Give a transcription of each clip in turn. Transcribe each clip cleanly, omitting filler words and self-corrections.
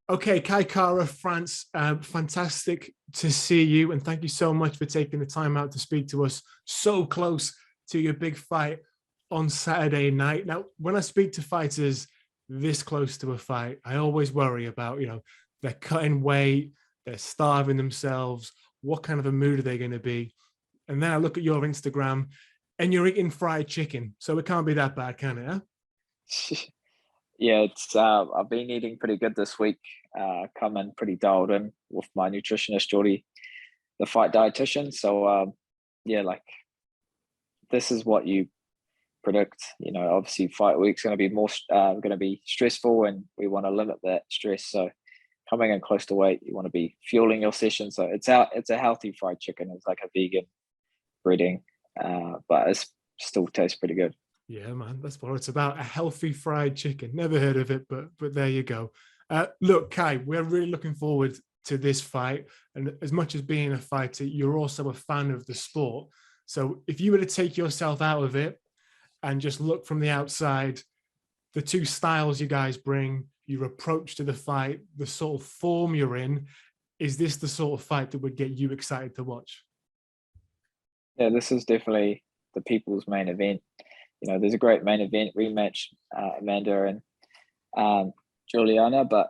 Okay, Kai Kara, France, fantastic to see you. And thank you so much for taking the time out to speak to us so close to your big fight on Saturday night. Now, when I speak to fighters this close to a fight, I always worry about, they're cutting weight, they're starving themselves. What kind of a mood are they going to be? And then I look at your Instagram and you're eating fried chicken. So it can't be that bad, can it? Huh? Yeah, it's I've been eating pretty good this week. Coming pretty dialed in with my nutritionist Geordie, the fight dietitian. So yeah, like this is what you predict. Obviously fight week's going to be more going to be stressful, and we want to limit that stress. So coming in close to weight, you want to be fueling your session. So it's a healthy fried chicken. It's like a vegan breading, but it still tastes pretty good. Yeah, man, that's what it's about. A healthy fried chicken. Never heard of it, but there you go. Look, Kai, we're really looking forward to this fight. And as much as being a fighter, you're also a fan of the sport. So if you were to take yourself out of it and just look from the outside, the two styles you guys bring, your approach to the fight, the sort of form you're in, is this the sort of fight that would get you excited to watch? Yeah, this is definitely the people's main event. There's a great main event rematch, Amanda and Juliana, but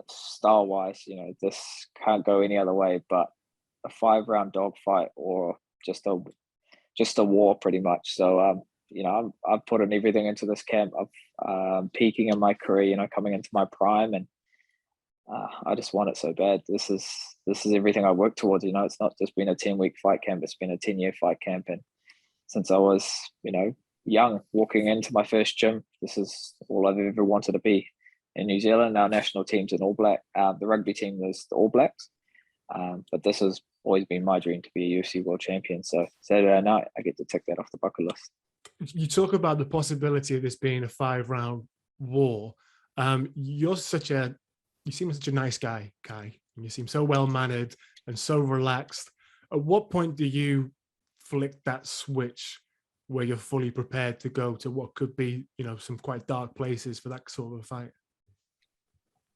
style wise, this can't go any other way but a 5 round dogfight or just a war pretty much. So I've put in everything into this camp. I've peaking in my career, coming into my prime, and I just want it so bad. This is everything I work towards. It's not just been a 10-week fight camp, it's been a 10-year fight camp. And since I was, young, walking into my first gym, this is all I've ever wanted to be. In New Zealand, our national team's in All Black. The rugby team was the All Blacks. But this has always been my dream to be a UFC world champion. So Saturday night, I get to tick that off the bucket list. You talk about the possibility of this being a 5 round war. You're you seem such a nice guy, Kai. And you seem so well mannered and so relaxed. At what point do you flick that switch where you're fully prepared to go to what could be, some quite dark places for that sort of fight?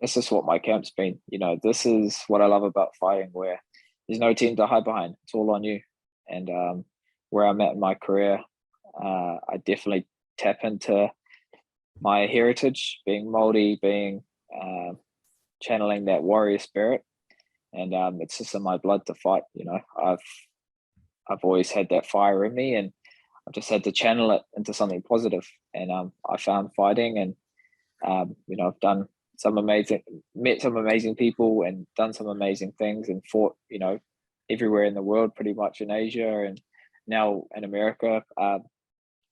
This is what my camp's been. This is what I love about fighting, where there's no team to hide behind. It's all on you. And where I'm at in my career, I definitely tap into my heritage, being Māori, being channeling that warrior spirit, and it's just in my blood to fight. I've always had that fire in me, and I've just had to channel it into something positive. And I found fighting, and I've done met some amazing people, and done some amazing things, and fought, everywhere in the world, pretty much in Asia and now in America.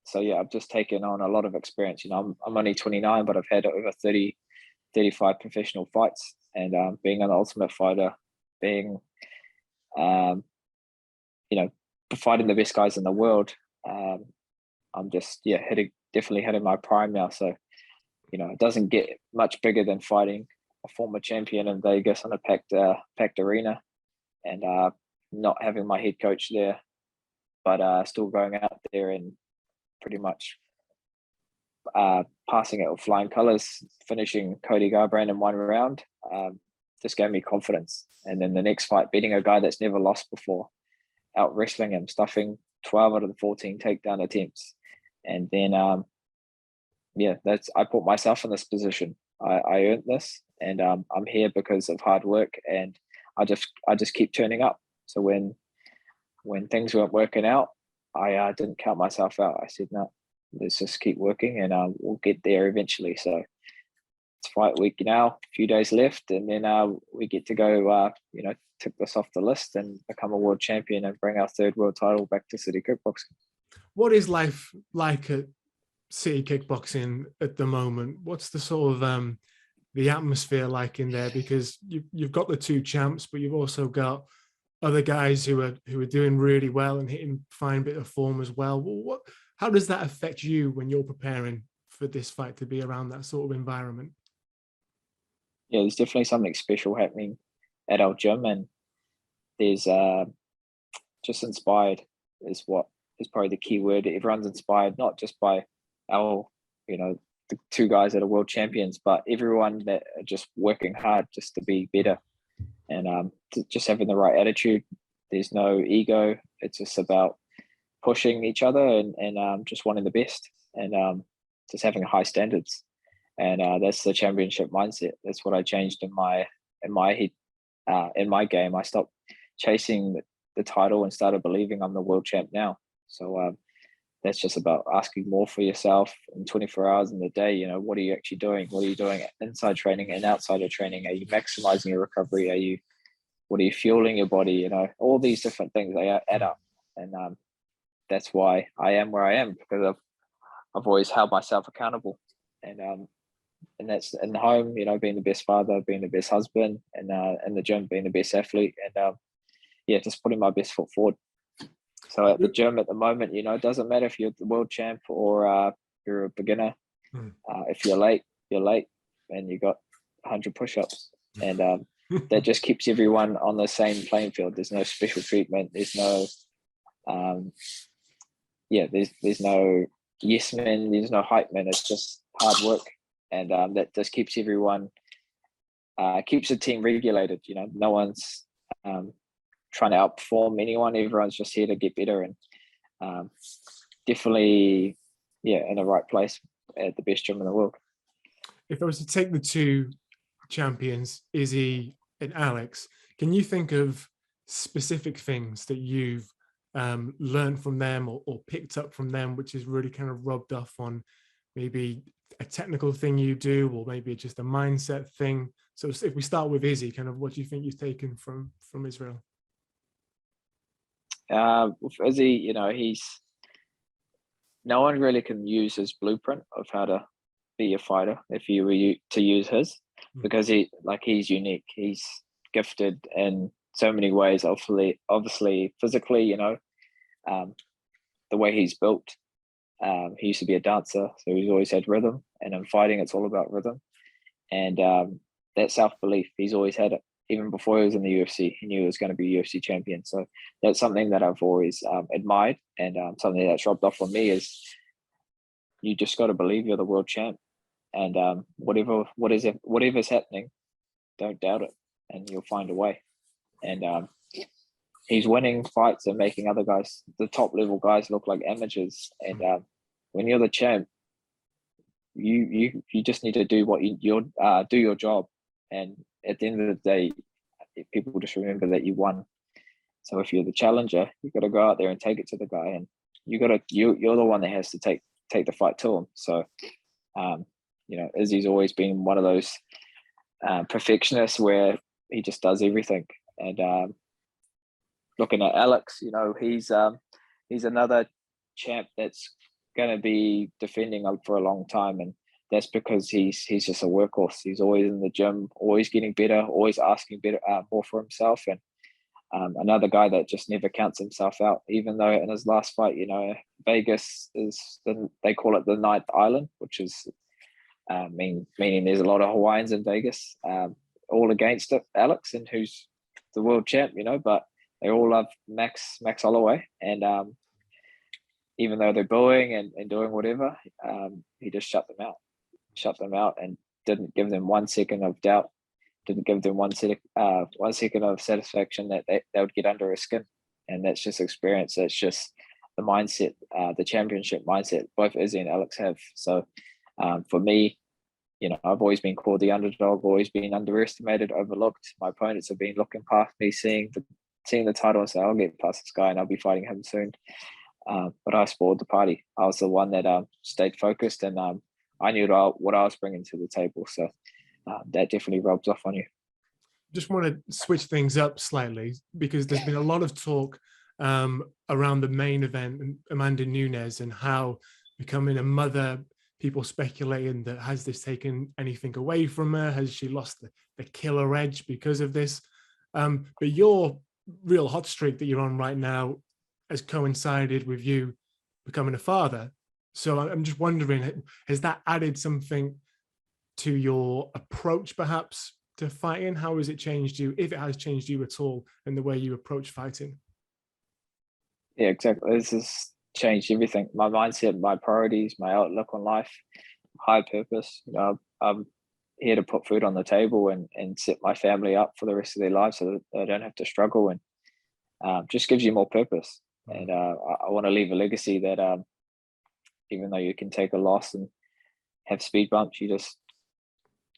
So yeah, I've just taken on a lot of experience. I'm only 29, but I've had over 35 professional fights, and being an ultimate fighter, being, fighting the best guys in the world. I'm just, definitely hitting my prime now. So, it doesn't get much bigger than fighting a former champion in Vegas in a packed arena, and not having my head coach there, but still going out there and pretty much passing it with flying colors, finishing Cody Garbrandt in 1 round, just gave me confidence. And then the next fight, beating a guy that's never lost before, out wrestling him, stuffing 12 out of the 14 takedown attempts. And then, I put myself in this position. I earned this, and I'm here because of hard work, and I just keep turning up. So when things weren't working out, I didn't count myself out. I said, no, let's just keep working, and we'll get there eventually. So it's fight week now, a few days left, and then we get to go, tick this off the list and become a world champion and bring our third world title back to City Kickboxing. What is life like at City Kickboxing at the moment? What's the sort of the atmosphere like in there? Because you've got the two champs, but you've also got other guys who are doing really well and hitting fine bit of form as well. How does that affect you when you're preparing for this fight to be around that sort of environment? Yeah, there's definitely something special happening at our gym, and there's just inspired is what is probably the key word. Everyone's inspired, not just by our, the two guys that are world champions, but everyone that are just working hard just to be better, and just having the right attitude. There's no ego. It's just about pushing each other and just wanting the best, and just having high standards. And that's the championship mindset. That's what I changed in my head, in my game. I stopped chasing the title and started believing I'm the world champ now. So that's just about asking more for yourself in 24 hours in the day. You know, what are you actually doing? What are you doing inside training and outside of training? Are you maximizing your recovery? What are you fueling your body? You know, all these different things, they add up. And that's why I am where I am, because I've always held myself accountable. And that's in the home, you know, being the best father, being the best husband, and in the gym, being the best athlete, and just putting my best foot forward. So at the gym at the moment, you know, it doesn't matter if you're the world champ or you're a beginner. If you're late, and you got 100 push-ups, and that just keeps everyone on the same playing field. There's no special treatment. There's no, there's no yes men. There's no hype men. It's just hard work, and that just keeps everyone, keeps the team regulated. You know, no one's trying to outperform anyone. Everyone's just here to get better, and definitely, in the right place at the best gym in the world. If I was to take the two champions, Izzy and Alex, can you think of specific things that you've learned from them or picked up from them, which is really kind of rubbed off on maybe a technical thing you do, or maybe just a mindset thing? So if we start with Izzy, kind of what do you think you've taken from Israel? With Izzy, you know, no one really can use his blueprint of how to be a fighter if you were to use his, because he's unique. He's gifted in so many ways. Obviously physically, you know, the way he's built. He used to be a dancer, so he's always had rhythm, and in fighting, it's all about rhythm. And that self-belief, he's always had it. Even before he was in the UFC, he knew he was going to be a UFC champion. So that's something that I've always admired, and something that's rubbed off on me is you just got to believe you're the world champ, and whatever's happening, don't doubt it, and you'll find a way. And he's winning fights and making other guys, the top level guys, look like amateurs. And when you're the champ, you just need to do what do your job, and at the end of the day, people just remember that you won. So if you're the challenger, you got to go out there and take it to the guy, and you're the one that has to take the fight to him. So you know, Izzy's always been one of those perfectionists where he just does everything. And looking at Alex, you know, he's another champ that's going to be defending for a long time, and that's because he's just a workhorse. He's always in the gym, always getting better, always asking more for himself, and another guy that just never counts himself out. Even though in his last fight, you know, Vegas they call it the ninth island, which is meaning there's a lot of Hawaiians in Vegas, all against it, Alex, and who's the world champ, you know, but they all love Max Holloway, and even though they're booing and doing whatever, he just shut them out and didn't give them 1 second of doubt, didn't give them 1 second of satisfaction that they would get under his skin. And that's just experience. That's just the mindset, the championship mindset both Izzy and Alex have. So for me, you know, I've always been called the underdog, always been underestimated, overlooked. My opponents have been looking past me, seeing the title and say, I'll get past this guy and I'll be fighting him soon. But I spoiled the party. I was the one that stayed focused, and I knew what I was bringing to the table. So that definitely rubs off on you. Just want to switch things up slightly, because there's been a lot of talk around the main event, Amanda Nunes, and how becoming a mother, people speculating that has this taken anything away from her? Has she lost the killer edge because of this? But your real hot streak that you're on right now has coincided with you becoming a father. So I'm just wondering, has that added something to your approach perhaps to fighting? How has it changed you, if it has changed you at all, in the way you approach fighting? Yeah, exactly. This has changed everything. My mindset, my priorities, my outlook on life. high purpose. You know, I'm here to put food on the table and set my family up for the rest of their lives so that they don't have to struggle, and just gives you more purpose. And I want to leave a legacy that even though you can take a loss and have speed bumps, you just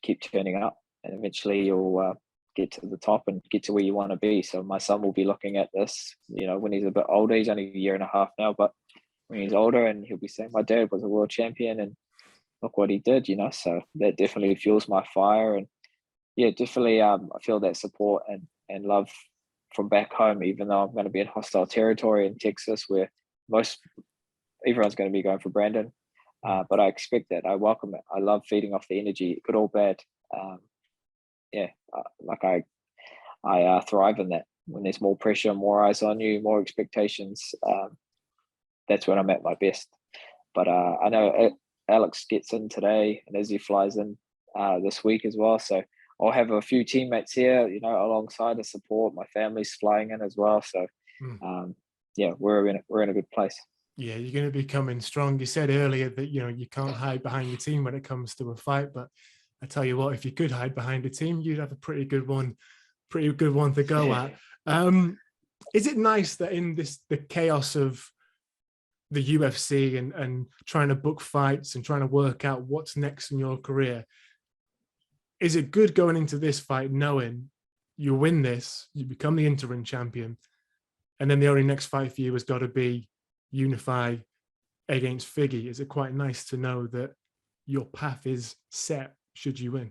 keep turning up, and eventually you'll get to the top and get to where you want to be. So my son will be looking at this, you know, when he's a bit older. He's only a year and a half now, but when he's older, and he'll be saying, my dad was a world champion and look what he did, you know. So that definitely fuels my fire. And yeah, definitely I feel that support and love from back home, even though I'm going to be in hostile territory in Texas where everyone's going to be going for Brandon. But I expect that. I welcome it. I love feeding off the energy, good or bad. I thrive in that. When there's more pressure, more eyes on you, more expectations, that's when I'm at my best. But I know Alex gets in today, and Izzy flies in this week as well. So I'll have a few teammates here, you know, alongside the support. My family's flying in as well. So yeah, we're in a good place. Yeah, you're going to be coming strong. You said earlier that, you know, you can't hide behind your team when it comes to a fight, but I tell you what, if you could hide behind a team, you'd have a pretty good one to go at. Is it nice that in the chaos of the UFC and trying to book fights and trying to work out what's next in your career, is it good going into this fight knowing you win this, you become the interim champion, and then the only next fight for you has got to be unify against Figgy? Is it quite nice to know that your path is set should you win?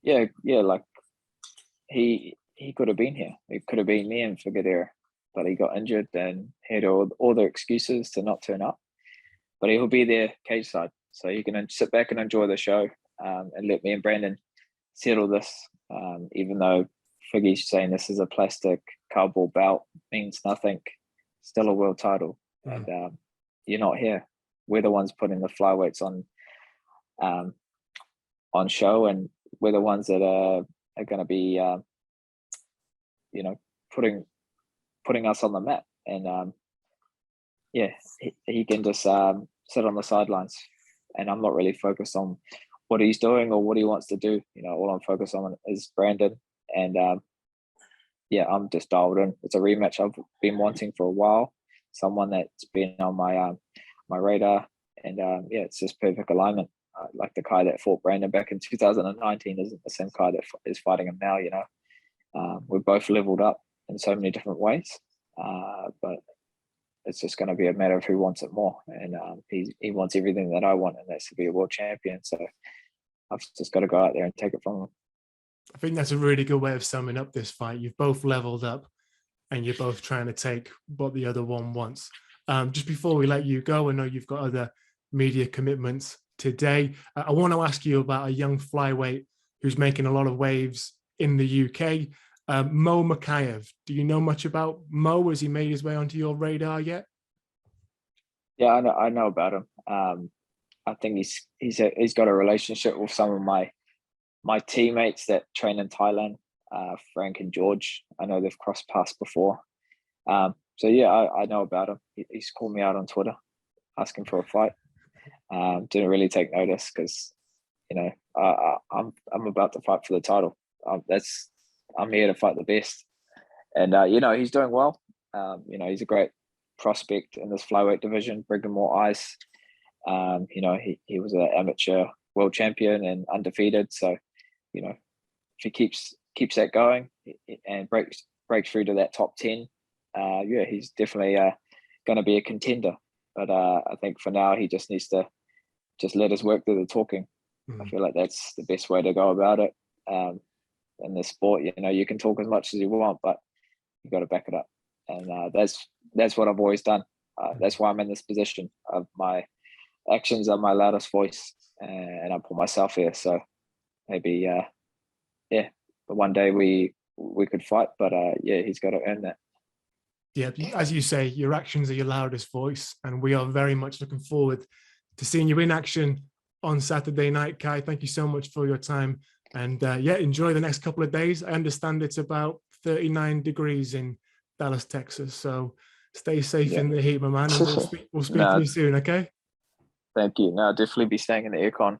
Yeah, like he could have been here. It could have been me and Figueroa, but he got injured and had all the excuses to not turn up. But he'll be there cage side, so you can sit back and enjoy the show, and let me and Brandon settle this. Even though Figgy's saying this is a plastic cardboard belt, means nothing. Still a world title, and you're not here. We're the ones putting the flyweights on show, and we're the ones that are going to be, you know, putting us on the map. And yeah, he can just sit on the sidelines, and I'm not really focused on what he's doing or what he wants to do. You know, all I'm focused on is Brandon, and yeah, I'm just dialed in. It's a rematch I've been wanting for a while, someone that's been on my radar, and yeah, it's just perfect alignment. Like the guy that fought Brandon back in 2019 isn't the same guy that is fighting him now. You know, we're both leveled up in so many different ways, but it's just going to be a matter of who wants it more. And he wants everything that I want, and that's to be a world champion. So I've just got to go out there and take it from him. I think that's a really good way of summing up this fight. You've both leveled up, and you're both trying to take what the other one wants. Just before we let you go, I know you've got other media commitments today. I want to ask you about a young flyweight who's making a lot of waves in the UK, Mokaev. Do you know much about Mo? Has he made his way onto your radar yet? Yeah, I know about him. I think he's got a relationship with some of my teammates that train in Thailand, Frank and George. I know they've crossed paths before. So yeah, I know about him. He's called me out on Twitter asking for a fight. Didn't really take notice because, you know, I'm about to fight for the title. I'm here to fight the best, and you know, he's doing well. You know, he's a great prospect in this flyweight division, bringing more eyes. You know, he was an amateur world champion and undefeated. So, you know, if he keeps that going and breaks through to that top 10, yeah, he's definitely going to be a contender. But I think for now, he just needs to just let us work through the talking. I feel like that's the best way to go about it. In the sport, you know, you can talk as much as you want, but you got to back it up. And that's what I've always done. That's why I'm in this position. Of my actions are my loudest voice, and I put myself here. So maybe, yeah, but one day we could fight. But yeah, he's got to earn that. Yeah, as you say, your actions are your loudest voice, and we are very much looking forward to seeing you in action on Saturday night, Kai. Thank you so much for your time, and yeah, enjoy the next couple of days. I understand it's about 39 degrees in Dallas, Texas, so stay safe in the heat, my man, and we'll speak to you soon, okay? Thank you. No, I'll definitely be staying in the aircon.